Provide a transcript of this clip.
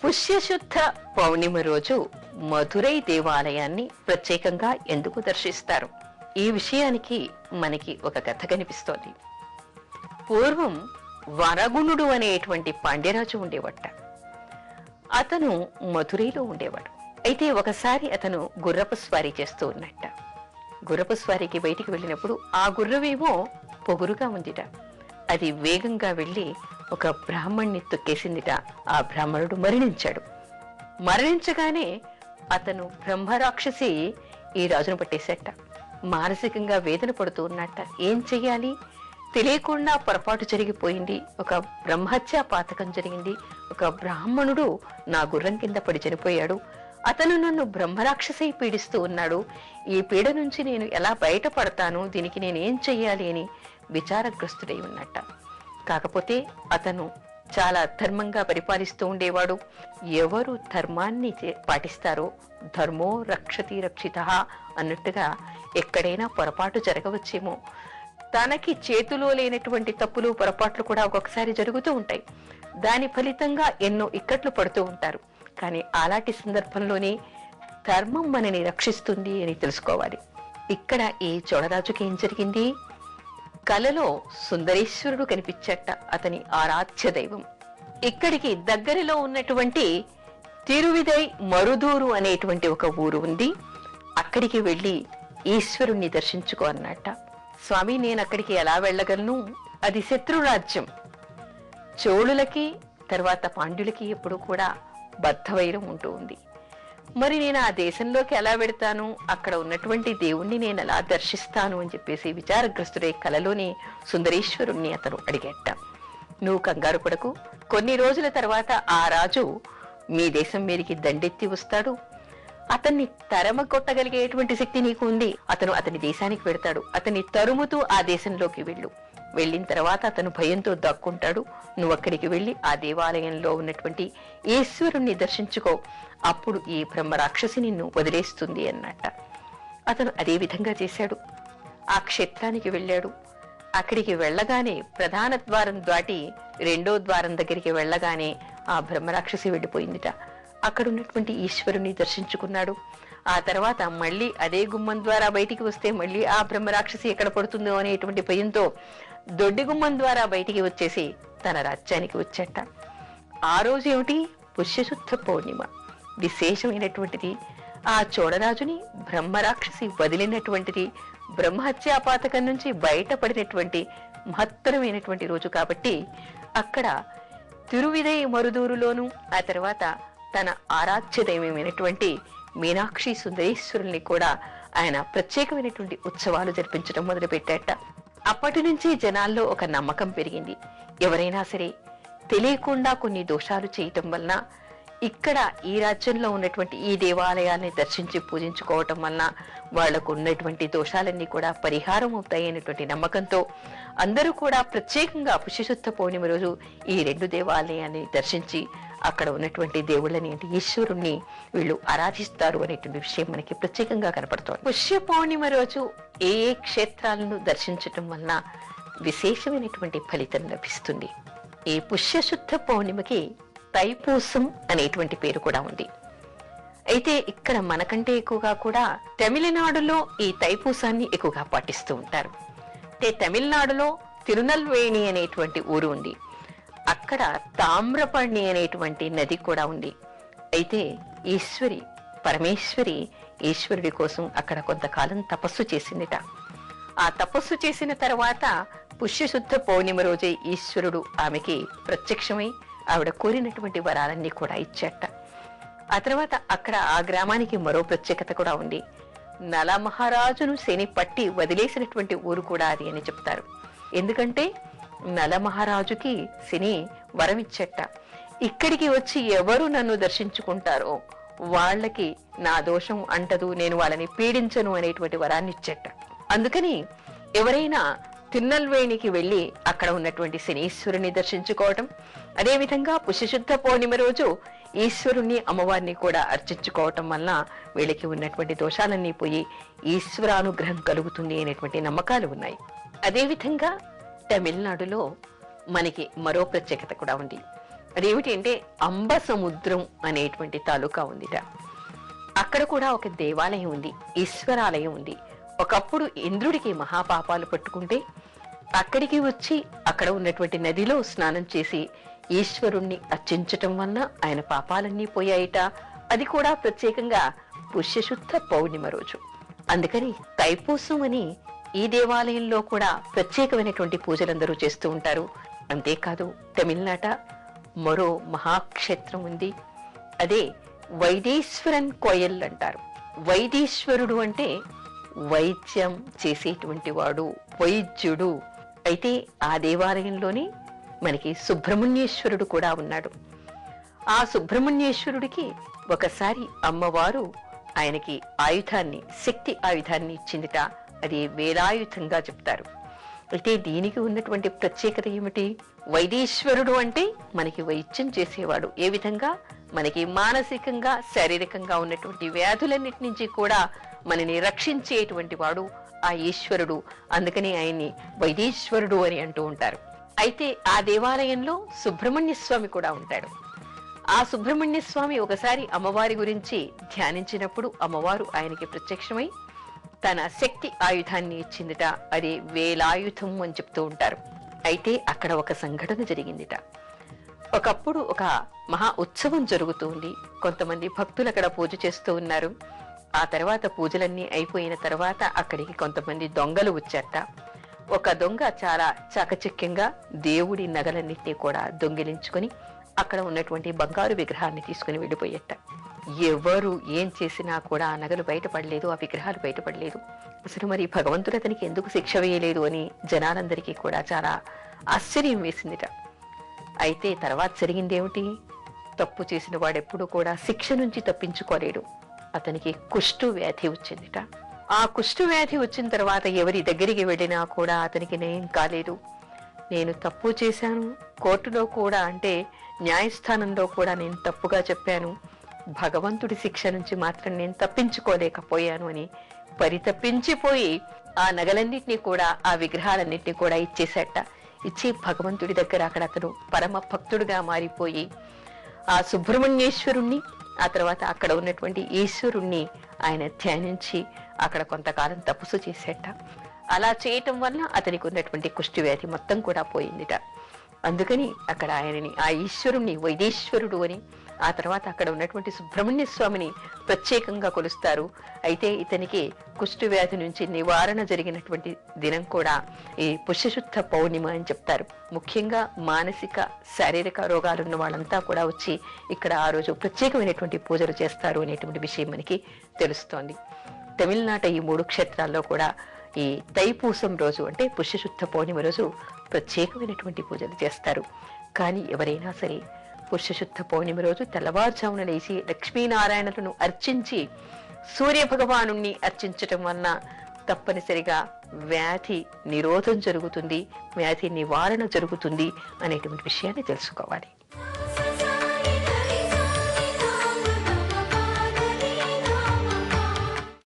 పుష్యశుద్ధ పౌర్ణిమ రోజు మధురై దేవాలయాన్ని ప్రత్యేకంగా ఎందుకు దర్శిస్తారు? ఈ విషయానికి మనకి ఒక కథ కనిపిస్తోంది. పూర్వం వరగుణుడు అనేటువంటి పాండ్యరాజు ఉండేవట. అతను మధురైలో ఉండేవాడు. అయితే ఒకసారి అతను గుర్రపు స్వారీ చేస్తూ ఉన్నట్ట. గుర్రపు స్వారీకి బయటికి వెళ్ళినప్పుడు ఆ గుర్రమేమో పొగురుగా ఉందిట. అది వేగంగా వెళ్లి ఒక బ్రాహ్మణ్ణి తొక్కేసిందిట. ఆ బ్రాహ్మణుడు మరణించాడు. మరణించగానే అతను బ్రహ్మరాక్షసి ఈ రాజును పట్టేశాట. మానసికంగా వేదన పడుతూ ఉన్నట్ట. ఏం చెయ్యాలి తెలియకుండా పొరపాటు జరిగిపోయింది. ఒక బ్రహ్మహత్యా పాతకం జరిగింది. ఒక బ్రాహ్మణుడు నా గుర్రం కింద పడి చనిపోయాడు. అతను నన్ను బ్రహ్మరాక్షసై పీడిస్తూ ఉన్నాడు. ఈ పీడ నుంచి నేను ఎలా బయటపడతాను, దీనికి నేనేం చెయ్యాలి అని విచారగ్రస్తుడై ఉన్నట్ట. కాకపోతే అతను చాలా ధర్మంగా పరిపాలిస్తూ ఉండేవాడు. ఎవరు ధర్మాన్ని పాటిస్తారో ధర్మో రక్షతి రక్షితః అన్నట్టుగా ఎక్కడైనా పొరపాటు జరగవచ్చేమో. తనకి చేతిలో లేనటువంటి తప్పులు పొరపాట్లు కూడా ఒక్కొక్కసారి జరుగుతూ ఉంటాయి. దాని ఫలితంగా ఎన్నో ఇక్కట్లు పడుతూ ఉంటారు. కానీ అలాంటి సందర్భంలోనే ధర్మం మనని రక్షిస్తుంది అని తెలుసుకోవాలి. ఇక్కడ ఈ చోళరాజుకి ఏం జరిగింది? కలలో సుందరేశ్వరుడు కనిపించట. అతని ఆరాధ్య దైవం. ఇక్కడికి దగ్గరలో ఉన్నటువంటి తిరువిదై మరుదూరు అనేటువంటి ఒక ఊరు ఉంది. అక్కడికి వెళ్లి ఈశ్వరుణ్ణి దర్శించుకో అన్నట్ట. స్వామి, నేను అక్కడికి ఎలా వెళ్ళగలను? అది శత్రురాజ్యం. చోళులకి తర్వాత పాండ్యులకి ఎప్పుడు కూడా బద్ధవైరం ఉంటూ ఉంది. మరి నేను ఆ దేశంలోకి ఎలా వెడతాను? అక్కడ ఉన్నటువంటి దేవుణ్ణి నేను ఎలా దర్శిస్తాను అని చెప్పేసి విచారగ్రస్తుడే కలలోని సుందరేశ్వరుణ్ణి అతను అడిగేట. నువ్వు కంగారు పడకు, కొన్ని రోజుల తర్వాత ఆ రాజు మీ దేశం మీదకి దండెత్తి వస్తాడు. అతన్ని తరమ కొట్టగలిగేటువంటి శక్తి నీకు ఉంది. అతను అతని దేశానికి వెడతాడు. అతన్ని తరుముతూ ఆ దేశంలోకి వెళ్ళు. వెళ్ళిన తర్వాత అతను భయంతో దక్కుంటాడు. నువ్వు అక్కడికి వెళ్ళి ఆ దేవాలయంలో ఉన్నటువంటి ఈశ్వరుణ్ణి దర్శించుకో. అప్పుడు ఈ బ్రహ్మరాక్షసి నిన్ను వదిలేస్తుంది అన్నట్ట. అతను అదే విధంగా చేశాడు. ఆ క్షేత్రానికి వెళ్ళాడు. అక్కడికి వెళ్ళగానే ప్రధాన ద్వారం దాటి రెండో ద్వారం దగ్గరికి వెళ్ళగానే ఆ బ్రహ్మరాక్షసి వెళ్ళిపోయిందిట. అక్కడ ఉన్నటువంటి ఈశ్వరుని దర్శించుకున్నాడు. ఆ తర్వాత మళ్ళీ అదే గుమ్మం ద్వారా బయటికి వస్తే మళ్ళీ ఆ బ్రహ్మరాక్షసి ఎక్కడ పడుతుందో అనేటువంటి భయంతో దొడ్డి గుమ్మం ద్వారా బయటికి వచ్చేసి తన రాజ్యానికి వచ్చేట. ఆ రోజు ఏమిటి? పుష్యశుద్ధ పౌర్ణిమ. విశేషమైనటువంటిది. ఆ చోళరాజుని బ్రహ్మరాక్షసి వదిలినటువంటిది, బ్రహ్మహత్యాపాతకం నుంచి బయటపడినటువంటి మహత్తరమైనటువంటి రోజు కాబట్టి అక్కడ తిరువిదై మరుదూరులోను ఆ తర్వాత తన ఆరాధ్య దైవమైనటువంటి మీనాక్షి సుందరేశ్వరుల్ని కూడా ఆయన ప్రత్యేకమైనటువంటి ఉత్సవాలు జరిపించడం మొదలుపెట్టాట. అప్పటి నుంచి జనాల్లో ఒక నమ్మకం పెరిగింది. ఎవరైనా సరే తెలియకుండా కొన్ని దోషాలు చేయటం వలన, ఇక్కడ ఈ రాజ్యంలో ఉన్నటువంటి ఈ దేవాలయాన్ని దర్శించి పూజించుకోవటం వలన వాళ్లకు ఉన్నటువంటి దోషాలన్నీ కూడా పరిహారం అవుతాయి అనేటువంటి నమ్మకంతో అందరూ కూడా ప్రత్యేకంగా పుష్యశుద్ధ పౌర్ణిమ రోజు ఈ రెండు దేవాలయాన్ని దర్శించి అక్కడ ఉన్నటువంటి దేవుళ్ళని అంటే ఈశ్వరుణ్ణి వీళ్ళు ఆరాధిస్తారు అనేటువంటి విషయం మనకి ప్రత్యేకంగా కనపడుతోంది. పుష్య పౌర్ణిమ రోజు ఏ ఏ క్షేత్రాలను దర్శించటం వలన విశేషమైనటువంటి ఫలితం లభిస్తుంది? ఈ పుష్యశుద్ధ పౌర్ణిమకి తైపూసం అనేటువంటి పేరు కూడా ఉంది. అయితే ఇక్కడ మనకంటే ఎక్కువగా కూడా తమిళనాడులో ఈ తైపూసాన్ని ఎక్కువగా పాటిస్తూ ఉంటారు. అంటే తమిళనాడులో తిరునల్వేణి అనేటువంటి ఊరు ఉంది. అక్కడ తామ్రపర్ణి అనేటువంటి నది కూడా ఉంది. అయితే పరమేశ్వరి ఈశ్వరుడి కోసం అక్కడ కొంతకాలం తపస్సు చేసిందిట. ఆ తపస్సు చేసిన తర్వాత పుష్యశుద్ధ పౌర్ణిమ రోజే ఈశ్వరుడు ఆమెకి ప్రత్యక్షమై ఆవిడ కోరినటువంటి వరాలన్నీ కూడా ఇచ్చేట. ఆ తర్వాత అక్కడ ఆ గ్రామానికి మరో ప్రత్యేకత కూడా ఉంది. నలమహారాజును శని పట్టి వదిలేసినటువంటి ఊరు కూడా అది అని చెప్తారు. ఎందుకంటే నలమహారాజుకి శని వరం ఇచ్చేట. ఇక్కడికి వచ్చి ఎవరు నన్ను దర్శించుకుంటారో వాళ్ళకి నా దోషం అంటదు, నేను వాళ్ళని పీడించను అనేటువంటి వరాన్ని ఇచ్చేట. అందుకని ఎవరైనా తిరునల్వేణికి వెళ్లి అక్కడ ఉన్నటువంటి శనీశ్వరుని దర్శించుకోవటం, అదేవిధంగా పుష్యశుద్ధ పౌర్ణిమ రోజు ఈశ్వరుణ్ణి అమ్మవారిని కూడా అర్చించుకోవటం వల్ల వీళ్ళకి ఉన్నటువంటి దోషాలన్నీ పోయి ఈశ్వరానుగ్రహం కలుగుతుంది అనేటువంటి నమ్మకాలు ఉన్నాయి. అదేవిధంగా తమిళనాడులో మనకి మరో ప్రత్యేకత కూడా ఉంది. అదేమిటి అంటే అంబ సముద్రం అనేటువంటి తాలూకా ఉందిట. అక్కడ కూడా ఒక దేవాలయం ఉంది, ఈశ్వరాలయం ఉంది. ఒకప్పుడు ఇంద్రుడికి మహాపాపాలు పట్టుకుంటే అక్కడికి వచ్చి అక్కడ ఉన్నటువంటి నదిలో స్నానం చేసి ఈశ్వరుణ్ణి అర్చించటం వలన ఆయన పాపాలన్నీ పోయాయిట. అది కూడా ప్రత్యేకంగా పుష్యశుద్ధ పౌర్ణిమ రోజు. అందుకని తైపూసం అని ఈ దేవాలయంలో కూడా ప్రత్యేకమైనటువంటి పూజలందరూ చేస్తూ ఉంటారు. అంతేకాదు తమిళనాట మరో మహాక్షేత్రం ఉంది, అదే వైదీశ్వరన్ కోయల్ అంటారు. వైదీశ్వరుడు అంటే వైద్యం చేసేటువంటి వాడు, వైద్యుడు. అయితే ఆ దేవాలయంలోనే మనకి సుబ్రహ్మణ్యేశ్వరుడు కూడా ఉన్నాడు. ఆ సుబ్రహ్మణ్యేశ్వరుడికి ఒకసారి అమ్మవారు ఆయనకి ఆయుధాన్ని, శక్తి ఆయుధాన్ని ఇచ్చిందిట. అది వేలాయుధంగా చెప్తారు. అయితే దీనికి ఉన్నటువంటి ప్రత్యేకత ఏమిటి? వైదీశ్వరుడు అంటే మనకి వైద్యం చేసేవాడు. ఏ విధంగా? మనకి మానసికంగా శారీరకంగా ఉన్నటువంటి వ్యాధులన్నిటి నుంచి కూడా మనని రక్షించేటువంటి వాడు ఆ ఈశ్వరుడు. అందుకని ఆయన్ని వైదీశ్వరుడు అని అంటూ ఉంటారు. అయితే ఆ దేవాలయంలో సుబ్రహ్మణ్య స్వామి కూడా ఉంటాడు. ఆ సుబ్రహ్మణ్య స్వామి ఒకసారి అమ్మవారి గురించి ధ్యానించినప్పుడు అమ్మవారు ఆయనకి ప్రత్యక్షమై తన శక్తి ఆయుధాన్ని ఇచ్చిందిట. అది వేలాయుధం అని చెప్తూ ఉంటారు. అయితే అక్కడ ఒక సంఘటన జరిగిందిట. ఒకప్పుడు ఒక మహా ఉత్సవం జరుగుతూ ఉంది. కొంతమంది భక్తులు అక్కడ పూజ చేస్తూ ఉన్నారు. ఆ తర్వాత పూజలన్నీ అయిపోయిన తర్వాత అక్కడికి కొంతమంది దొంగలు వచ్చారట. ఒక దొంగ చాలా చాకచక్యంగా దేవుడి నగలన్నింటినీ కూడా దొంగిలించుకొని అక్కడ ఉన్నటువంటి బంగారు విగ్రహాన్ని తీసుకుని వెళ్ళిపోయేట. ఎవరు ఏం చేసినా కూడా ఆ నగలు బయటపడలేదు, ఆ విగ్రహాలు బయటపడలేదు. అసలు మరి భగవంతుడు అతనికి ఎందుకు శిక్ష వేయలేదు అని జనాలందరికీ కూడా చాలా ఆశ్చర్యం వేసిందిట. అయితే తర్వాత జరిగిందేమిటి? తప్పు చేసిన వాడెప్పుడు కూడా శిక్ష నుంచి తప్పించుకోలేడు. అతనికి కుష్టు వ్యాధి వచ్చిందిట. ఆ కుష్టు వ్యాధి వచ్చిన తర్వాత ఎవరి దగ్గరికి వెళ్ళినా కూడా అతనికి నయం కాలేదు. నేను తప్పు చేశాను, కోర్టులో కూడా అంటే న్యాయస్థానంలో కూడా నేను తప్పుగా చెప్పాను, భగవంతుడి శిక్ష నుంచి మాత్రం నేను తప్పించుకోలేకపోయాను అని పరితపించిపోయి ఆ నగలన్నింటినీ కూడా, ఆ విగ్రహాలన్నింటినీ కూడా ఇచ్చేసేట. ఇచ్చి భగవంతుడి దగ్గర అక్కడ అతను పరమ భక్తుడిగా మారిపోయి ఆ సుబ్రహ్మణ్యేశ్వరుణ్ణి, ఆ తర్వాత అక్కడ ఉన్నటువంటి ఈశ్వరుణ్ణి ఆయన ధ్యానించి అక్కడ కొంతకాలం తపస్సు చేసేట. అలా చేయటం వల్ల అతనికి ఉన్నటువంటి కుష్టి వ్యాధి మొత్తం కూడా పోయిందిట. అందుకని అక్కడ ఆయనని, ఆ ఈశ్వరుణ్ణి వైదీశ్వరుడు అని, ఆ తర్వాత అక్కడ ఉన్నటువంటి సుబ్రహ్మణ్య స్వామిని ప్రత్యేకంగా కొలుస్తారు. అయితే ఇతనికి కుష్టు వ్యాధి నుంచి నివారణ జరిగినటువంటి దినం కూడా ఈ పుష్యశుద్ధ పౌర్ణిమ అని చెప్తారు. ముఖ్యంగా మానసిక శారీరక రోగాలున్న వాళ్ళంతా కూడా వచ్చి ఇక్కడ ఆ రోజు ప్రత్యేకమైనటువంటి పూజలు చేస్తారు అనేటువంటి విషయం మనకి తెలుస్తోంది. తమిళనాట ఈ 3 క్షేత్రాల్లో కూడా ఈ తైపూసం రోజు అంటే పుష్యశుద్ధ పౌర్ణిమ రోజు ప్రత్యేకమైనటువంటి పూజలు చేస్తారు. కానీ ఎవరైనా సరే పుష్యశుద్ధ పౌర్ణిమ రోజు తెల్లవారుజామున లేచి లక్ష్మీనారాయణులను అర్చించి సూర్య భగవాను అర్చించటం వలన తప్పనిసరిగా వ్యాధి నిరోధం జరుగుతుంది, వ్యాధి నివారణ జరుగుతుంది అనేటువంటి విషయాన్ని తెలుసుకోవాలి.